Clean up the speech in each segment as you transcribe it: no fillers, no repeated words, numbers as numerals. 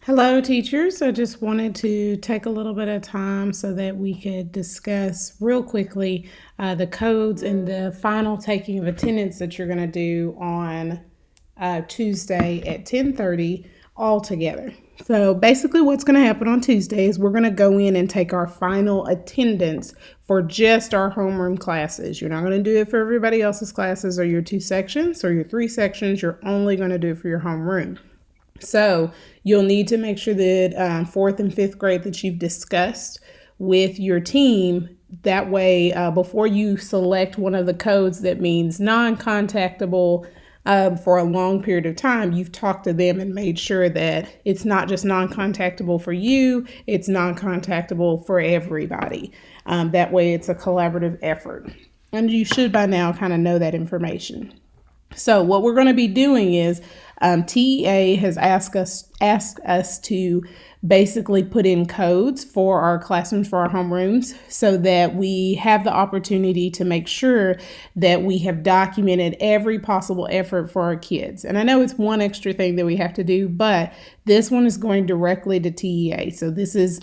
Hello, teachers. I just wanted to take a little bit of time so that we could discuss real quickly the codes and the final taking of attendance that you're going to do on Tuesday at 10:30 all together. So basically what's going to happen on Tuesday is we're going to go in and take our final attendance for just our homeroom classes. You're not going to do it for everybody else's classes or your 2 sections or your 3 sections. You're only going to do it for your homeroom. So you'll need to make sure that 4th and 5th grade that you've discussed with your team. That way, before you select one of the codes that means non-contactable for a long period of time, you've talked to them and made sure that it's not just non-contactable for you, it's non-contactable for everybody. That way it's a collaborative effort. And you should by now kind of know that information. So what we're going to be doing is TEA has asked us to basically put in codes for our classrooms, for our homerooms, so that we have the opportunity to make sure that we have documented every possible effort for our kids. And I know it's one extra thing that we have to do, but this one is going directly to TEA. So this is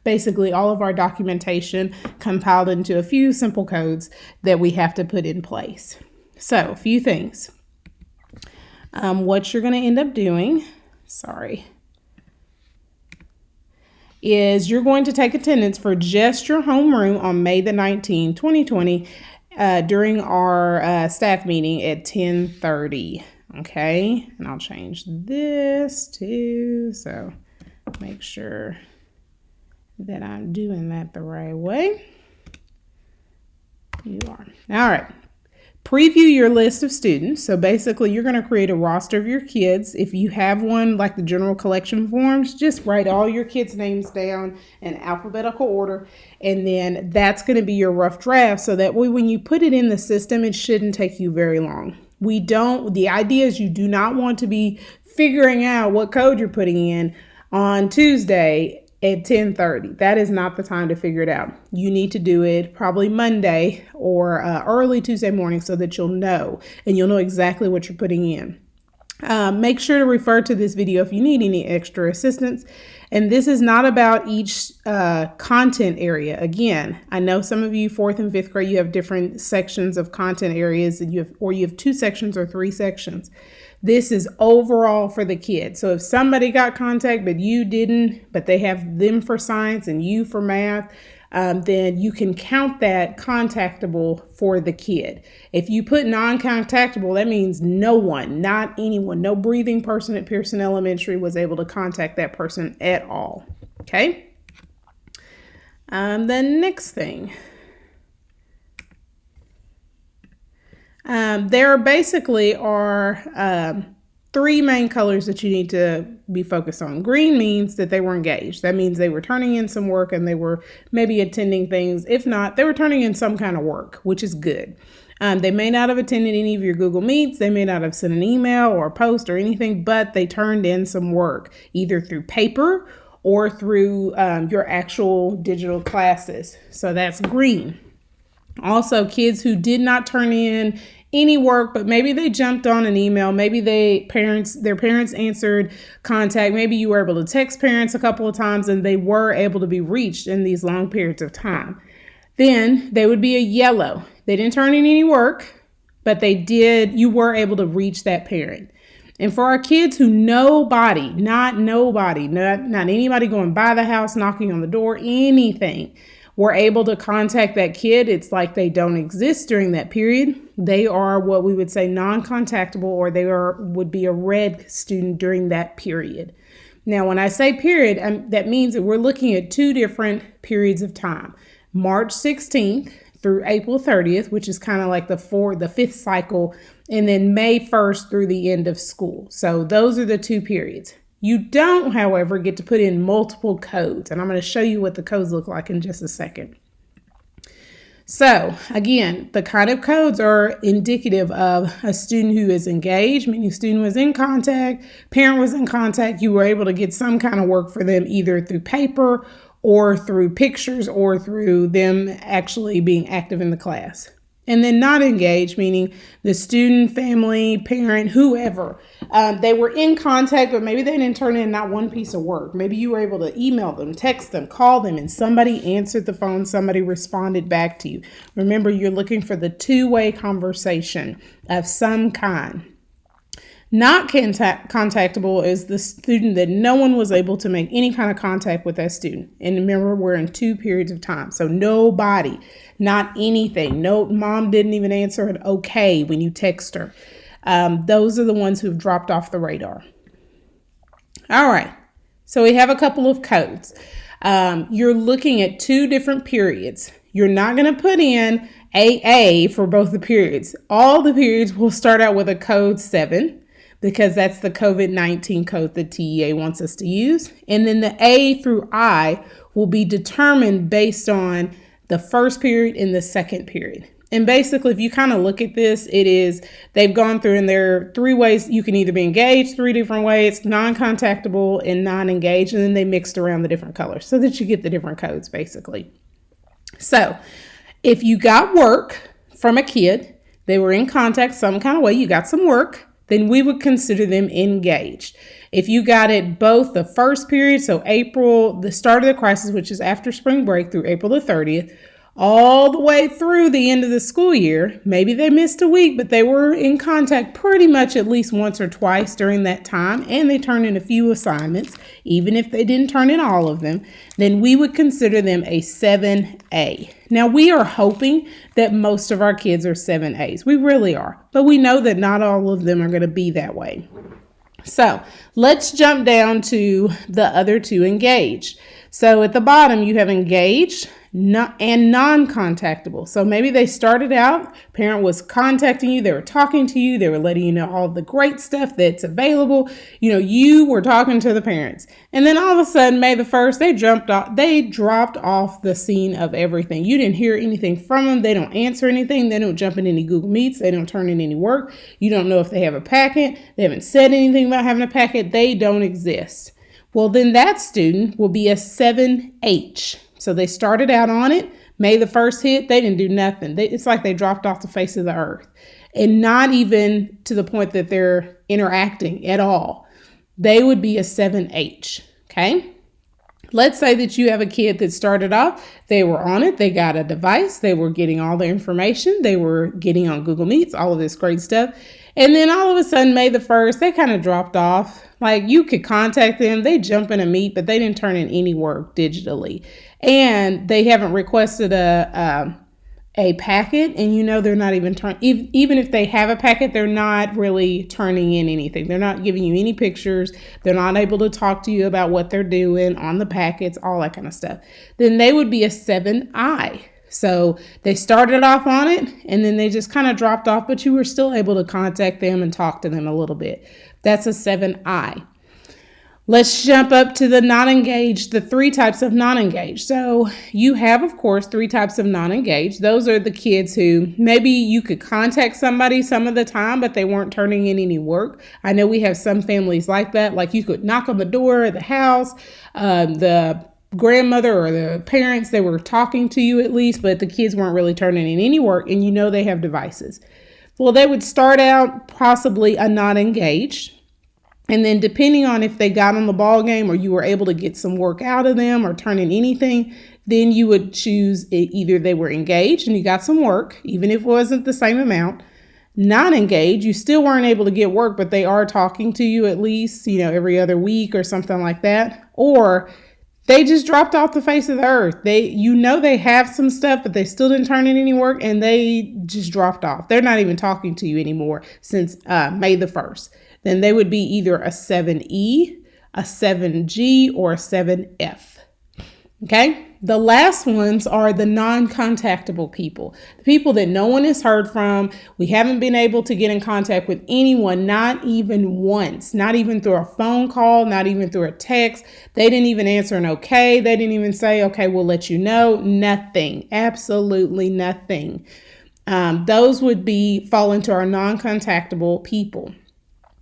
basically all of our documentation compiled into a few simple codes that we have to put in place. So a few things. What you're going to end up doing, is you're going to take attendance for just your homeroom on May the 19th, 2020, during our staff meeting at 10:30. Okay, and I'll change this too, so make sure that I'm doing that the right way. You are. All right. Preview your list of students. So basically you're going to create a roster of your kids. If you have one like the general collection forms, just write all your kids' names down in alphabetical order. And then that's going to be your rough draft. So that way when you put it in the system, it shouldn't take you very long. The idea is you do not want to be figuring out what code you're putting in on Tuesday at 10:30. That is not the time to figure it out. You need to do it probably Monday or early Tuesday morning so that you'll know and you'll know exactly what you're putting in. Make sure to refer to this video if you need any extra assistance. And this is not about each content area. Again, I know some of you 4th and 5th grade, you have different sections of content areas and you have 2 sections or 3 sections. This is overall for the kids. So if somebody got contact but you didn't, but they have them for science and you for math, then you can count that contactable for the kid. If you put non-contactable, that means no one, not anyone, no breathing person at Pearson Elementary was able to contact that person at all. Okay. The next thing. There basically are 3 main colors that you need to be focused on. Green means that they were engaged. That means they were turning in some work and they were maybe attending things. If not, they were turning in some kind of work, which is good. They may not have attended any of your Google Meets. They may not have sent an email or a post or anything, but they turned in some work, either through paper or through your actual digital classes. So that's green. Also, kids who did not turn in any work, but maybe they jumped on an email, maybe their parents answered contact, maybe you were able to text parents a couple of times and they were able to be reached in these long periods of time. Then they would be a yellow. They didn't turn in any work, but you were able to reach that parent. And for our kids who not anybody going by the house, knocking on the door, anything, we're able to contact that kid. It's like they don't exist during that period. They are what we would say non-contactable, or would be a red student during that period. Now, when I say period, that means that we're looking at 2 different periods of time. March 16th through April 30th, which is kind of like the 5th cycle, and then May 1st through the end of school. So those are the 2 periods. You don't, however, get to put in multiple codes, and I'm going to show you what the codes look like in just a second. So again, the kind of codes are indicative of a student who is engaged, meaning student was in contact, parent was in contact, you were able to get some kind of work for them either through paper or through pictures or through them actually being active in the class. And then not engaged, meaning the student, family, parent, whoever. They were in contact, but maybe they didn't turn in not one piece of work. Maybe you were able to email them, text them, call them, and somebody answered the phone, somebody responded back to you. Remember, you're looking for the two-way conversation of some kind. Not contactable is the student that no one was able to make any kind of contact with that student. And remember, we're in 2 periods of time. So nobody, not anything. No, mom didn't even answer an okay when you text her. Those are the ones who have dropped off the radar. All right. So we have a couple of codes. You're looking at 2 different periods. You're not going to put in AA for both the periods. All the periods will start out with a code 7. Because that's the COVID-19 code that TEA wants us to use. And then the A through I will be determined based on the first period and the second period. And basically, if you kind of look at this, they've gone through and there are 3 ways you can either be engaged, 3 different ways, non-contactable and non-engaged, and then they mixed around the different colors so that you get the different codes, basically. So if you got work from a kid, they were in contact some kind of way, you got some work, then we would consider them engaged. If you got it both the first period, so April, the start of the crisis, which is after spring break through April the 30th, all the way through the end of the school year, maybe they missed a week, but they were in contact pretty much at least once or twice during that time, and they turned in a few assignments, even if they didn't turn in all of them, then we would consider them a 7A. Now, we are hoping that most of our kids are 7As. We really are, but we know that not all of them are going to be that way. So let's jump down to the other 2 engaged. So at the bottom, you have engaged and non-contactable. So maybe they started out, parent was contacting you, they were talking to you, they were letting you know all the great stuff that's available. You were talking to the parents. And then all of a sudden, May the 1st, they dropped off the scene of everything. You didn't hear anything from them. They don't answer anything. They don't jump in any Google Meets. They don't turn in any work. You don't know if they have a packet. They haven't said anything about having a packet. They don't exist. Well, then that student will be a 7H. So they started out on it. May the 1st hit, they didn't do nothing. It's like they dropped off the face of the earth. And not even to the point that they're interacting at all. They would be a 7H, okay? Let's say that you have a kid that started off, they were on it, they got a device, they were getting all the information, they were getting on Google Meets, all of this great stuff. And then all of a sudden, May the 1st, they kind of dropped off. Like you could contact them, they jump in a meet, but they didn't turn in any work digitally. And they haven't requested a packet, and they're not even even if they have a packet, they're not really turning in anything. They're not giving you any pictures. They're not able to talk to you about what they're doing on the packets, all that kind of stuff. Then they would be a 7I. So they started off on it and then they just kind of dropped off, but you were still able to contact them and talk to them a little bit. That's a 7I. Let's jump up to the non-engaged, the 3 types of non-engaged. So you have, of course, 3 types of non-engaged. Those are the kids who maybe you could contact somebody some of the time, but they weren't turning in any work. I know we have some families like that. Like you could knock on the door of the house, the grandmother or the parents, they were talking to you at least, but the kids weren't really turning in any work, and they have devices. Well, they would start out possibly a non-engaged. And then depending on if they got on the ball game or you were able to get some work out of them or turn in anything, then you would choose either they were engaged and you got some work, even if it wasn't the same amount. Non-engaged, you still weren't able to get work, but they are talking to you at least, every other week or something like that. Or they just dropped off the face of the earth. They have some stuff, but they still didn't turn in any work and they just dropped off. They're not even talking to you anymore since May the 1st. Then they would be either a 7E, a 7G, or a 7F. Okay? The last ones are the non-contactable people, the people that no one has heard from. We haven't been able to get in contact with anyone, not even once, not even through a phone call, not even through a text. They didn't even answer an okay. They didn't even say, okay, we'll let you know. Nothing, absolutely nothing. Those would fall into our non-contactable people.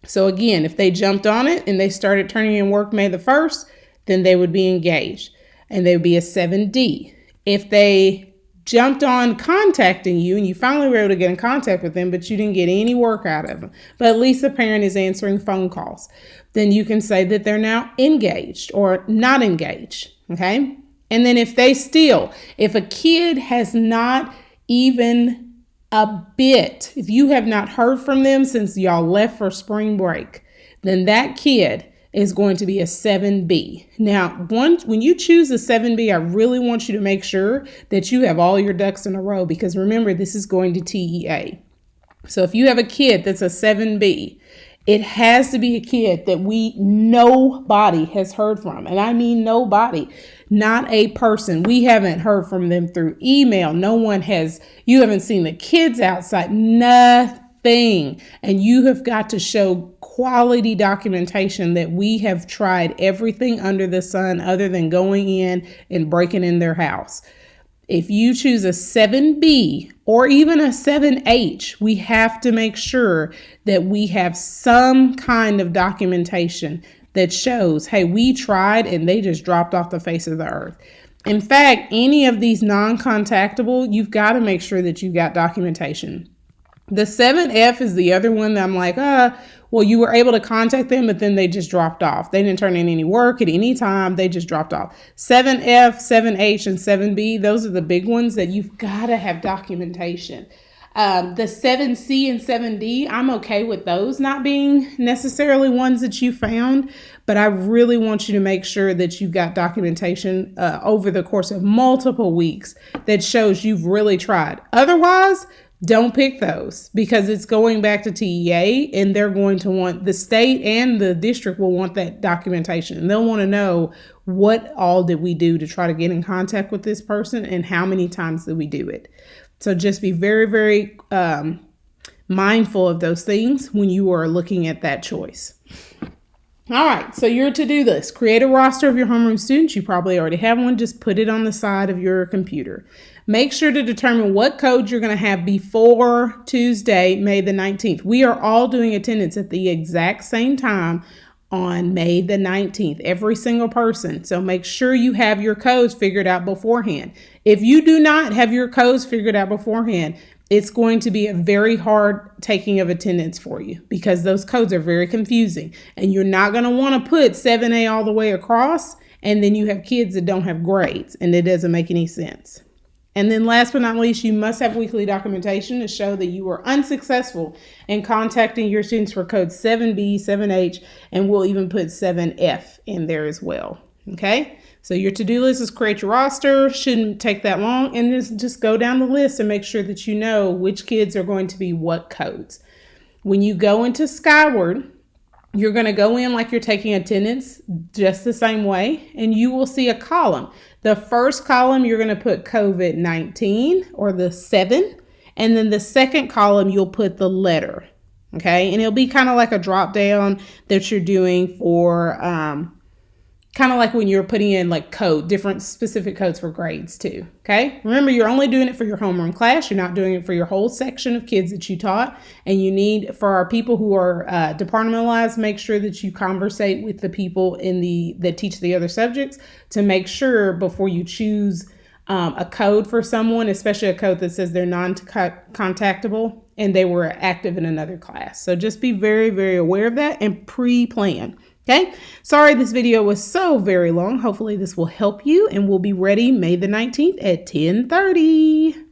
So again, if they jumped on it and they started turning in work May the 1st, then they would be engaged and they would be a 7D. If they jumped on contacting you and you finally were able to get in contact with them, but you didn't get any work out of them, but at least the parent is answering phone calls, then you can say that they're now engaged or not engaged. Okay. And then if a kid has not even a bit, if you have not heard from them since y'all left for spring break, then that kid is going to be a 7B. Now, when you choose a 7B, I really want you to make sure that you have all your ducks in a row, because remember, this is going to TEA. So if you have a kid that's a 7B, it has to be a kid that nobody has heard from. And I mean nobody, not a person. We haven't heard from them through email. You haven't seen the kids outside, nothing. And you have got to show quality documentation that we have tried everything under the sun other than going in and breaking in their house. If you choose a 7B or even a 7H, we have to make sure that we have some kind of documentation that shows, hey, we tried and they just dropped off the face of the earth. In fact, any of these non-contactable, you've got to make sure that you've got documentation. The 7F is the other one that I'm like, well, you were able to contact them, but then they just dropped off. They didn't turn in any work at any time. They just dropped off. 7F, 7H, and 7B, those are the big ones that you've got to have documentation. The 7C and 7D, I'm okay with those not being necessarily ones that you found, but I really want you to make sure that you've got documentation over the course of multiple weeks that shows you've really tried. Otherwise, don't pick those, because it's going back to TEA and they're going to want, the state and the district will want that documentation. And they'll want to know, what all did we do to try to get in contact with this person and how many times did we do it? So just be very, very mindful of those things when you are looking at that choice. All right, so your to-do list. Create a roster of your homeroom students. You probably already have one. Just put it on the side of your computer. Make sure to determine what codes you're going to have before Tuesday, May the 19th. We are all doing attendance at the exact same time on May the 19th, every single person. So make sure you have your codes figured out beforehand. If you do not have your codes figured out beforehand, it's going to be a very hard taking of attendance for you, because those codes are very confusing, and you're not going to want to put 7A all the way across, and then you have kids that don't have grades, and it doesn't make any sense. And then last but not least, you must have weekly documentation to show that you were unsuccessful in contacting your students for codes 7B, 7H, and we'll even put 7F in there as well. Okay, so your to-do list is create your roster. Shouldn't take that long, and just go down the list and make sure that you know which kids are going to be what codes. When you go into SKYWARD, you're going to go in like you're taking attendance just the same way, and you will see a column. The first column, you're going to put COVID-19 or the 7, and then the second column, you'll put the letter. Okay, and it'll be kind of like a drop down that you're doing for kind of like when you're putting in like different specific codes for grades too. Okay. Remember, you're only doing it for your homeroom class. You're not doing it for your whole section of kids that you taught. And you need, for our people who are departmentalized, make sure that you conversate with the people that teach the other subjects to make sure before you choose a code for someone, especially a code that says they're non-contactable and they were active in another class. So just be very, very aware of that and pre-plan. Okay, sorry this video was so very long. Hopefully this will help you, and we'll be ready May the 19th at 10:30.